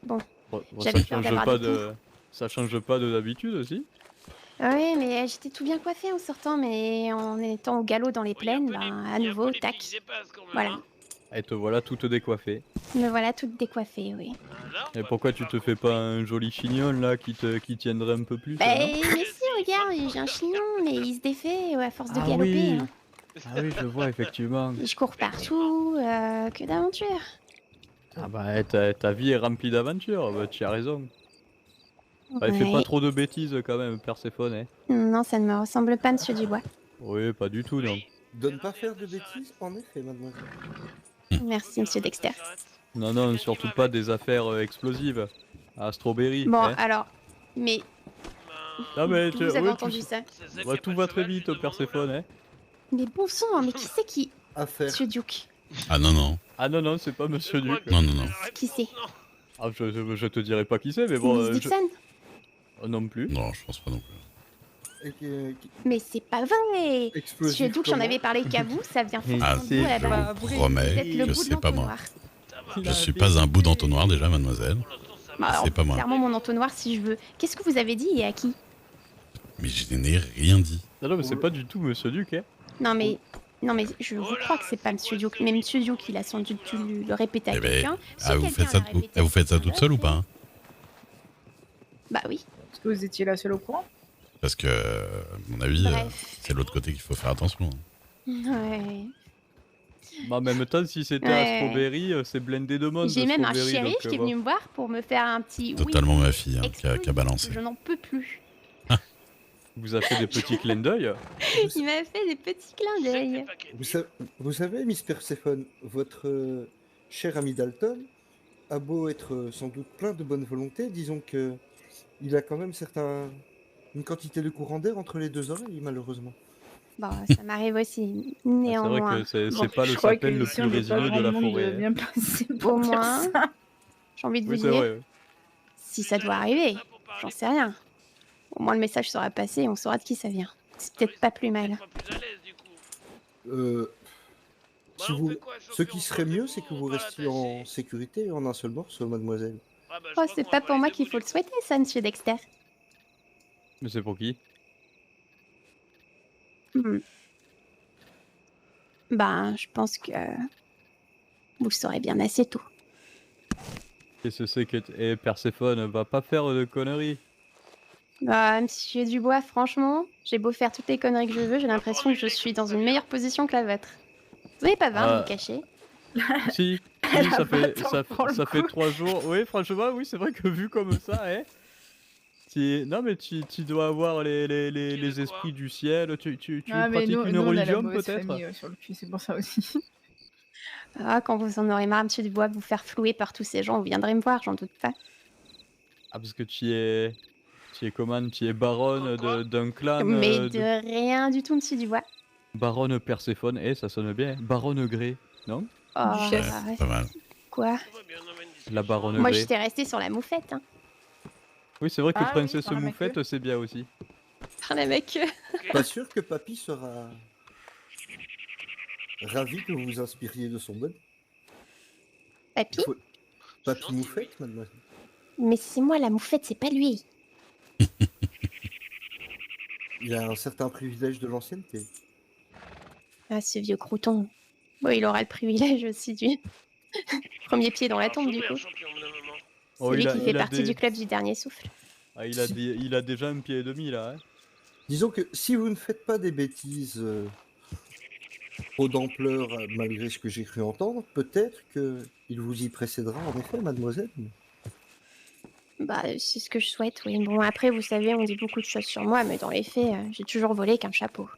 Bon, Bon, ça j'avais peur change d'avoir pas des poux. de... Ça change pas de d'habitude aussi. Oui, mais j'étais tout bien coiffée en sortant, mais en étant au galop dans les Bon, il y a un plaines, peu les, ben, à il y a un peu nouveau, les pieds qui tac. dépassent quand même, Voilà. hein. Et te voilà toute décoiffée. Me voilà toute décoiffée, oui. Voilà, on Et va pourquoi tu faire te fais pas compris. un joli chignon là qui tiendrait un peu plus, Bah, non? mais si, regarde, j'ai un chignon, mais il se défait à force de Ah galoper, oui! hein. Ah oui, je vois effectivement. Et je cours Effectivement. partout, que d'aventures. Ah bah ta vie est remplie d'aventures, bah tu as raison. Bah fais pas Ouais. trop de bêtises quand même, Perséphone, hein. Non, ça ne me ressemble pas, monsieur Dubois. Oui, pas du tout non. Oui, De les ne pas faire Indiennes de de Charette. bêtises, en effet, mademoiselle. Merci, monsieur Regarde Dexter. de Charette. Non, C'est non, bien qui surtout va pas avec. des affaires explosives. À Strawberry, Bon, hein. alors, mais Non mais d'où vous avez ouais, entendu ça? C'est ça bah, qui a pas tout de va très cheval vite, juste devant nous, Perséphone, là. hein. Mais bon sang, mais qui c'est qui... Affaire. Monsieur Duke. Ah non, non. Ah non, non, c'est pas Monsieur Je crois Duc. que Non, non, c'est non. la Qui c'est? réponse, non. Ah, je te dirai pas qui c'est, mais bon, Miss Dixon? non plus. Non, je pense pas non plus. Et Mais c'est pas vrai! Monsieur explosif Duke, j'en comment avais parlé qu'à vous, ça vient Et Ah, forcément de vous à la je base. vous Vous promets êtes le que bout de c'est pas moi. l'entonnoir. Ça va. Je suis pas un bout d'entonnoir déjà, mademoiselle. Pour l'instant, ça Bah, va. alors, C'est pas moi. clairement mon entonnoir si je veux. Qu'est-ce que vous avez dit et à qui? Mais je n'ai rien dit. Non, non, mais c'est pas du tout Monsieur Duc, hein. Non mais... Non mais je vous Oh là, crois que c'est pas c'est Monsieur quoi Duke. ce Mais mec Monsieur Duke, il a sans doute dû le répéter à Eh ben, quelqu'un. Si ah, vous quelqu'un faites ça, l'a répété vous faites ça à toute quelqu'un seule ou d'autre, pas hein? Bah oui. Est-ce que vous étiez la seule au courant? Parce que, à mon avis, Bref. c'est de l'autre côté qu'il faut faire attention. hein. Ouais. Mais en même temps, si c'était à Ouais. Strawberry, c'est blindé de monde, J'ai même un Strawberry, shérif donc qui est bon. venu me voir pour me faire un petit oui. Totalement ma fille hein, qui a explosif. balancé. Je n'en peux plus. Vous a fait des petits clins d'œil. Il m'a fait des petits clins C'était d'œil. pas qu'elle Vous, dit. vous savez, Miss Perséphone, votre cher ami Dalton a beau être sans doute plein de bonne volonté, disons que il a quand même une quantité de courant d'air entre les deux oreilles, malheureusement. Bon, ça m'arrive aussi. Ah, c'est vrai Néanmoins. que c'est Bon, pas le Je crois sapin que le ici, plus on n'est pas résineux de la grand monde forêt. bien placé pour Au faire moins, ça. j'ai envie de Oui, vous c'est dire, vrai. si ça doit arriver, j'en sais rien. Au moins le message sera passé et on saura de qui ça vient. C'est peut-être pas plus mal. Pas plus à l'aise du coup. Bah, Si on vous... fait quoi, Ce champion? qui On serait passe mieux, des c'est coups, que on vous va restiez en l'attacher. sécurité en un seul morceau, mademoiselle. Ah bah, je Oh, crois c'est qu'on pas va pour aller moi des qu'il bouts faut du le souhaiter, ça, monsieur Dexter. Mais c'est pour qui? Hmm. Ben, je pense que vous le saurez bien assez tôt. Qu'est-ce que c'est que... Eh, Perséphone, va pas faire de conneries. Bah, monsieur Dubois, franchement, j'ai beau faire toutes les conneries que je veux, j'ai l'impression que je suis dans une meilleure position que la vôtre. Vous n'avez pas 20 à vous Ah, cacher. si, Elle si, a ça pas fait, tant ça, pour le ça fait coup. 3 jours. Oui, franchement, oui, c'est vrai que vu comme ça, hein. Non, mais tu dois avoir les quoi? esprits du ciel. Tu Ah, mais pratiques une nous, on a la religion, mauvaise peut-être? famille sur le cul, c'est pour ça aussi. Ah, quand vous en aurez marre, monsieur Dubois, de vous faire flouer par tous ces gens, vous viendrez me voir, j'en doute pas. Ah, parce que tu es comment? Tu es baronne Quoi? d'un clan Mais de rien du tout, monsieur Dubois. baronne Perséphone. Eh, ça sonne bien. Baronne Grey, non? Oh, Duchesse. Ouais, pas mal. quoi? Tout va bien, on emmène des La solutions. baronne Moi, Grey. j'étais restée sur la moufette, hein. Oui, c'est vrai que Ah oui, Princesse par la Moufette, queue. c'est bien aussi. Parle avec eux. Ok. Pas sûr que Papy sera ravi que vous vous inspiriez de son bonne. Papy? Faut- Papy Moufette, mademoiselle. Mais c'est moi la moufette, c'est pas lui. Il a un certain privilège de l'ancienneté. Ah, ce vieux crouton. Bon, il aura le privilège aussi du premier pied dans la tombe, du coup. Champion, au bout d'un moment. Oh, Celui il a- qui il fait a partie des- du club du dernier souffle. Ah, il a déjà un pied et demi là. Hein. Disons que si vous ne faites pas des bêtises trop d'ampleur, malgré ce que j'ai cru entendre, peut-être que il vous y précédera en effet, mademoiselle. Bah, c'est ce que je souhaite, oui. Bon, après, vous savez, on dit beaucoup de choses sur moi, mais dans les faits, j'ai toujours volé qu'un chapeau.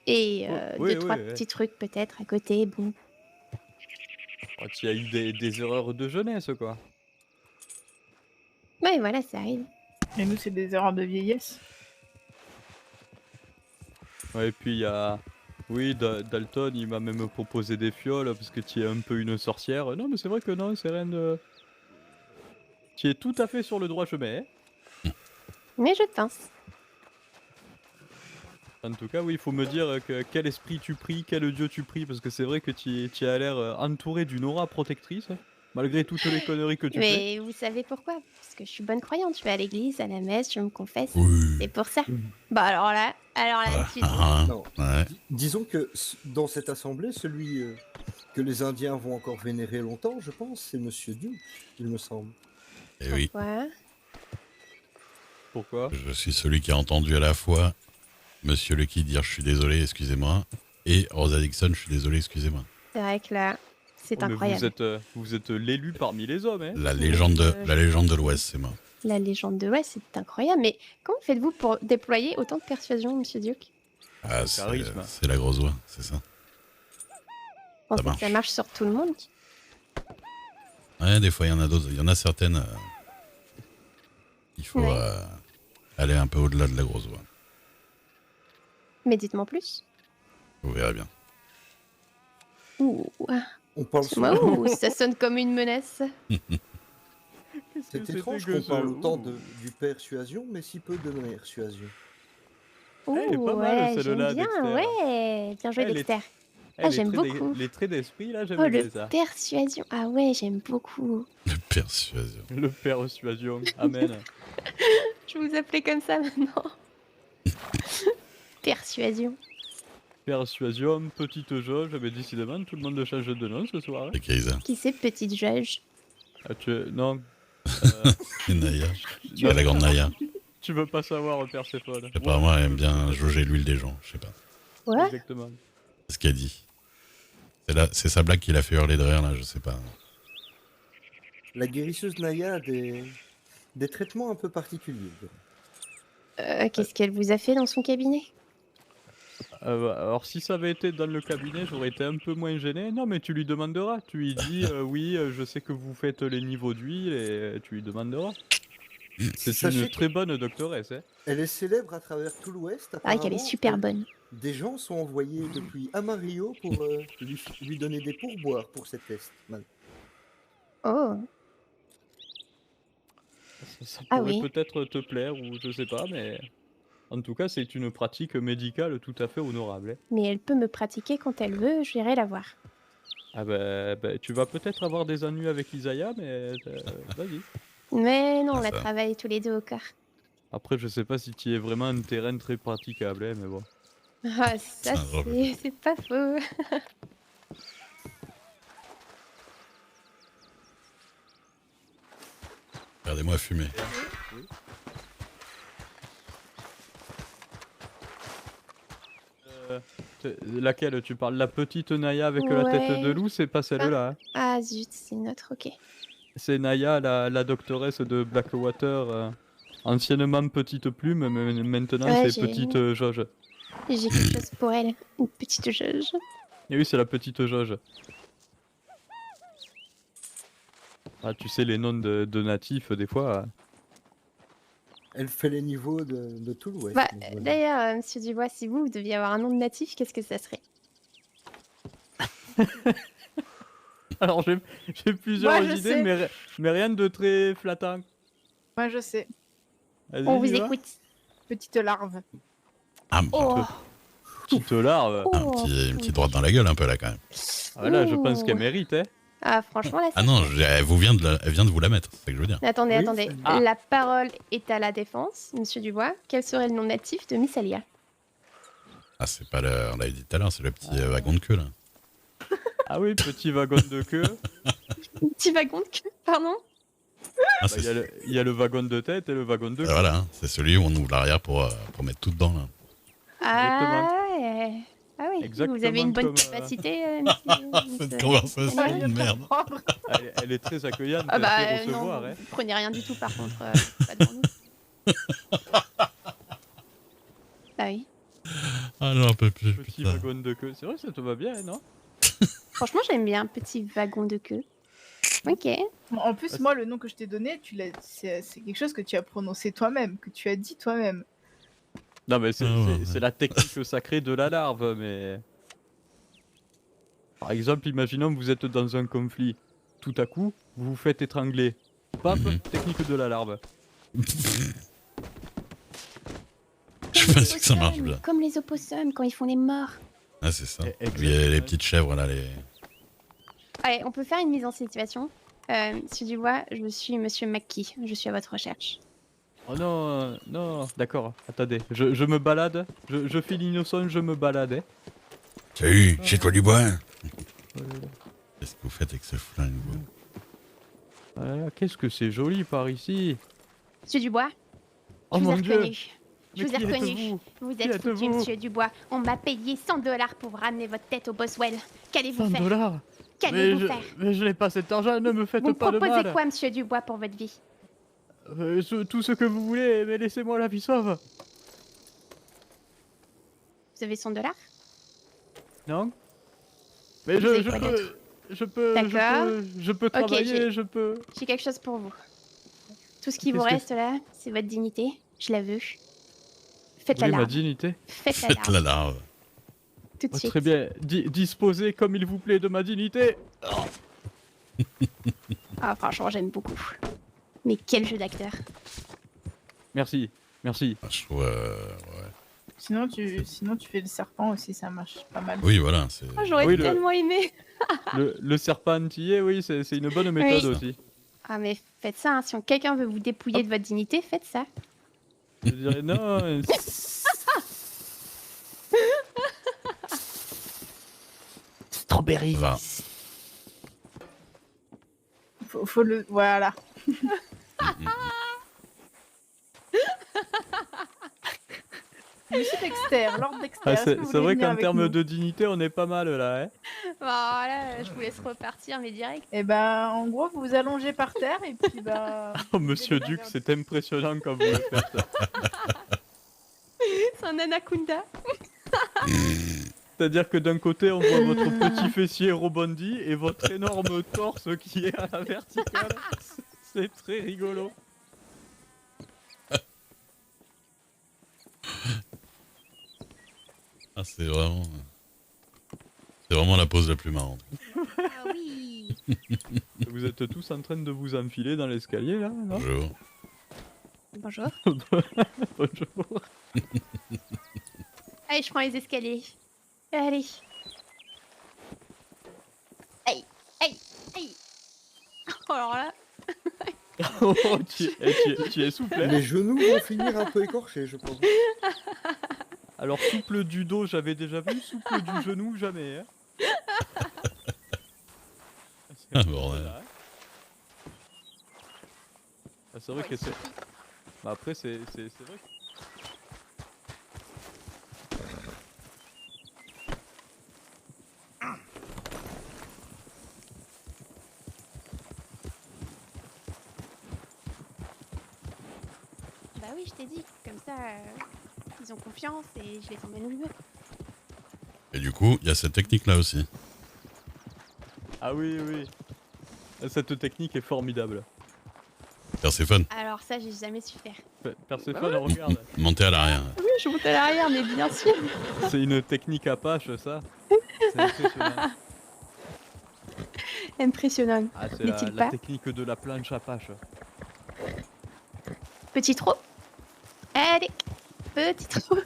Et Oui, deux, trois oui, oui. petits trucs peut-être à côté, bon. Oh, tu as eu des erreurs de jeunesse, quoi. Ouais, voilà, ça arrive. Et nous, c'est des erreurs de vieillesse. Ouais, et puis il y a... Oui, Dalton, il m'a même proposé des fioles parce que tu es un peu une sorcière. Non, mais c'est vrai que non, c'est rien de... Tu es tout à fait sur le droit chemin. Hein. Mais je pense. En tout cas, oui, il faut me dire que quel esprit tu pries, quel dieu tu pries, parce que c'est vrai que tu as l'air entouré d'une aura protectrice. Malgré toutes les conneries que tu fais. Mais vous savez pourquoi? Parce que je suis bonne croyante. Je vais à l'église, à la messe, je me confesse. Oui. C'est pour ça. Mhm. Bah alors là, Ah, tu dis. ah, Non. ouais. Disons que dans cette assemblée, celui que les Indiens vont encore vénérer longtemps, je pense, c'est Monsieur Duke, il me semble. Et oui, Ouais. Pourquoi? je suis celui qui a entendu à la fois Monsieur Lucky dire je suis désolé, excusez-moi, et Rosa Dixon, je suis désolé, excusez-moi. C'est vrai que là, c'est Oh, mais incroyable. vous êtes l'élu parmi les hommes, hein. La légende de l'Ouest, c'est moi. La légende de l'Ouest, c'est incroyable. Mais comment faites-vous pour déployer autant de persuasion, Monsieur Duke? Ah, charisme. c'est la grosse voix, c'est ça. Vous pensez que marche. ça marche sur tout le monde? Ouais, des fois, il y en a d'autres. Il y en a certaines. Il faut Ouais. aller un peu au-delà de la grosse voix. Mais dites-moi plus. Vous verrez bien. Ouh, On parle souvent. ouh, ça sonne comme une menace. C'est C'était étrange que qu'on ce- parle autant ouh. du persuasion, mais si peu de persuasion. Ouh, Elle est pas mal, ouais, celle-là, j'aime bien, Dexter. ouais. Bien joué, Elle est- Dexter. Eh, j'aime beaucoup. Les traits d'esprit, là, j'aime Oh, bien le ça. persuasion. Ah ouais, j'aime beaucoup. Le persuasion. Le persuasion. Amen. Je vais vous appeler comme ça maintenant. Persuasion. Persuasion, petite jauge, mais décidément, tout le monde change de nom ce soir. hein. Et Kaiser. Qui c'est, petite jauge? Ah, non. Et Naya. Non, Et la grande Naya. Tu veux pas savoir, Perséphone. Apparemment, elle aime bien jauger l'huile des gens. Je sais pas. Ouais. Exactement. C'est ce qu'elle dit. C'est sa blague qui l'a fait hurler de rire, là, je sais pas. La guérisseuse Naya a des traitements un peu particuliers. Qu'est-ce qu'elle vous a fait dans son cabinet? Alors, si ça avait été dans le cabinet, j'aurais été un peu moins gêné. Non, mais tu lui demanderas. Tu lui dis, oui, je sais que vous faites les niveaux d'huile et tu lui demanderas. C'est Sachez une très bonne doctoresse. Hein. Elle est célèbre à travers tout l'Ouest. C'est vrai qu'elle est apparemment, super bonne. Des gens sont envoyés depuis Amarillo pour lui donner des pourboires pour ces tests. Oh. Ça Ah pourrait oui. peut-être te plaire ou je sais pas, mais en tout cas, c'est une pratique médicale tout à fait honorable. hein. Mais elle peut me pratiquer quand elle veut, j'irai la voir. Ah ben, tu vas peut-être avoir des ennuis avec Isaiah, mais vas-y. Mais non, on Ah, la ça. travaille tous les deux au corps. Après, je sais pas si tu es vraiment un terrain très praticable, hein, mais bon. Ah, ça, C'est drôle. c'est pas faux. Regardez-moi fumer. Laquelle tu parles? La petite Naya avec la tête Ouais. de loup, c'est pas celle-là. hein. Ah zut, c'est une autre, ok. C'est Naya, la doctoresse de Blackwater, anciennement Petite Plume, mais maintenant Ouais, c'est j'ai- Petite Jauge. J'ai quelque chose pour elle. Une petite jauge. Et oui, c'est la Petite Jauge. Ah, tu sais, les noms de natifs, des fois. Elle fait les niveaux de tout l'Ouest. Bah, donc voilà. d'ailleurs, monsieur Dubois, si vous deviez avoir un nom de natif, qu'est-ce que ça serait? Alors, j'ai plusieurs Moi, je idées, sais. mais rien de très flattant. Moi, je sais. Vas-y, On vous dis-moi. écoute. Petite larve. Ah, Oh, Petite larve. oh. une petite droite dans la gueule un peu là quand même. Ah, là, je pense Ouh. qu'elle mérite, hein. Ah, franchement, là, Ah non, elle vient de vous la mettre, c'est ce que je veux dire. Attendez, Oui, attendez. c'est- Ah. La parole est à la défense, monsieur Dubois. Quel serait le nom natif de Miss Alia? Ah, c'est pas le. On l'avait dit tout à l'heure, c'est le petit wagon de queue là. Ah oui, petit wagon de queue. Petit wagon de queue, pardon? Ah, Bah, c'est il y a le wagon de tête et le wagon de queue. voilà, hein, c'est celui où on ouvre l'arrière pour mettre tout dedans là. Ah, ouais. Ah oui, Exactement vous avez une bonne comme, capacité, Cette conversation Alia. de merde. Elle est très accueillante, Ah elle bah fait non, recevoir, hein. vous prenez rien du tout par contre, pas devant nous. Bah oui. Ah, j'en peux plus. Petit putain. wagon de queue. C'est vrai que ça te va bien, hein, non? Franchement, j'aime bien petit wagon de queue. Ok. En plus, moi, le nom que je t'ai donné, c'est quelque chose que tu as prononcé toi-même, que tu as dit toi-même. Non, mais c'est Ah ouais, ouais. c'est la technique sacrée de la larve, mais... Par exemple, imaginons que vous êtes dans un conflit. Tout à coup, vous vous faites étrangler. Paf, Mhm. technique de la larve. Je pense que ça marche bien. Comme les opossums quand ils font les morts. Ah, c'est ça. Eh, Il y a les petites chèvres là, les. Allez, on peut faire une mise en situation. Monsieur Dubois, je suis Monsieur McKee. Je suis à votre recherche. Oh non, non, d'accord, attendez, je me balade, je file innocent, je me balade. Hein. Salut, chez toi du bois. Oh là là. Qu'est-ce que vous faites avec ce flingue, vous? Ah là là, qu'est-ce que c'est joli par ici. Monsieur Dubois, Oh je vous ai mon dieu. reconnu. Je Mais vous ai qui reconnu. êtes-vous? Vous Qui êtes êtes-vous? foutu, Monsieur Dubois. On m'a payé $100 pour ramener votre tête au Boswell. Qu'allez-vous faire? $100. Qu'allez-vous faire? Mais je n'ai pas cet argent, ne me faites Vous me pas de proposez mal. quoi, Monsieur Dubois, pour votre vie? Tout ce que vous voulez, mais laissez-moi la vie sauve. Vous avez $100? Non? Mais Vous avez quoi D'accord. je peux Ok, travailler, je peux... J'ai quelque chose pour vous. Tout ce qui vous Qu'est-ce que reste là, c'est votre dignité. Je la veux. Faites la Oui, ma larve. dignité. Faites la Faites larve. la larve. Tout de Oh, suite. très bien, disposez comme il vous plaît de ma dignité. Ah, franchement, j'aime beaucoup. Mais quel jeu d'acteur. Merci, merci. Ah, je trouve, ouais. Sinon tu fais le serpent aussi, ça marche pas mal. Oui, voilà, c'est... Oh, j'aurais Oui, tellement aimé. Le serpent antillais, oui, c'est une bonne méthode Oui. aussi. Ah, mais faites ça, hein. Si quelqu'un veut vous dépouiller de votre dignité, faites ça. Je dirais non. Strawberry. Ça va. Faut le... Voilà. Monsieur Dexter, Lord Dexter. Ah, est-ce c'est que vous c'est voulez vrai venir qu'en avec termes nous de dignité, on est pas mal là. Hein. Voilà, je vous laisse repartir, mais direct. Eh ben, en gros, vous vous allongez par terre et puis bah... Oh, monsieur Duc, c'est impressionnant quand vous le faites. C'est un anaconda. C'est-à-dire que d'un côté, on voit votre petit fessier rebondi et votre énorme torse qui est à la verticale. C'est très rigolo. Ah, c'est vraiment... C'est vraiment la pose la plus marrante. Ah oui. Vous êtes tous en train de vous enfiler dans l'escalier là, non? Bonjour. Bonjour. Bonjour. Allez, je prends les escaliers. Allez. Aïe, aïe, aïe. Oh, alors là. Oh, tu es souple, hein? Les genoux vont finir un peu écorchés, je pense. Alors souple du dos, j'avais déjà vu, souple du genou, jamais. Hein. Ah, bordel. Là, hein. Ah, c'est vrai que c'est... Bah après, c'est vrai que... Bah oui, je t'ai dit. Comme ça, ils ont confiance et je les emmène où je veux. Et du coup, il y a cette technique-là aussi. Ah oui, oui. Cette technique est formidable. Perséphone, Alors ça, j'ai jamais su faire. Perséphone, regarde. montez à l'arrière. Oui, je monte à l'arrière, mais bien sûr. C'est une technique Apache, ça. C'est impressionnant. Impressionnant. Ah, c'est N'est-il la pas technique de la planche Apache. Petit trou. Allez, petit trou.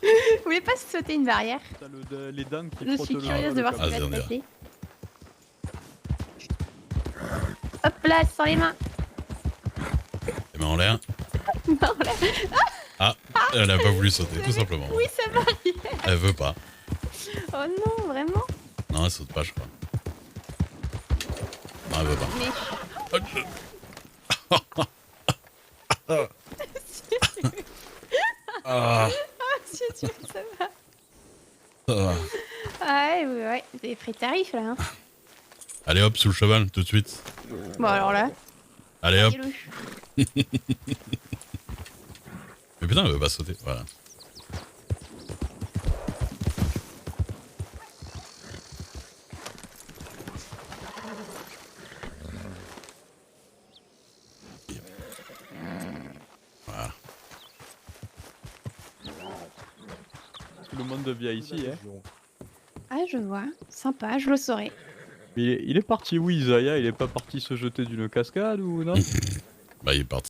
Vous voulez pas sauter une barrière? T'as les dents qui Je frottent suis le curieuse de voir ce Ah, qui va c'est se bien. passer. Hop là, sans les mains. Les mains en l'air. Non, là. Ah, elle a pas voulu sauter, tout simplement. Oui, ça va. Elle veut pas. Oh non, vraiment. Non, elle saute pas, je crois. Non, elle veut pas. Mais Ah, si tu veux, ça va. ça va. Ah ouais, ouais, ouais. Vous avez pris tarif là. Hein. Allez hop, sous le cheval, tout de suite. Bon, alors là. Allez hop. voyez-le. Mais putain, elle veut pas sauter, voilà. Voilà. Tout le monde vient ici, hein. Ah, je vois. Sympa, je le saurai. Mais il est parti où, Isaiah? Il est pas parti se jeter d'une cascade ou non? Bah, il est parti.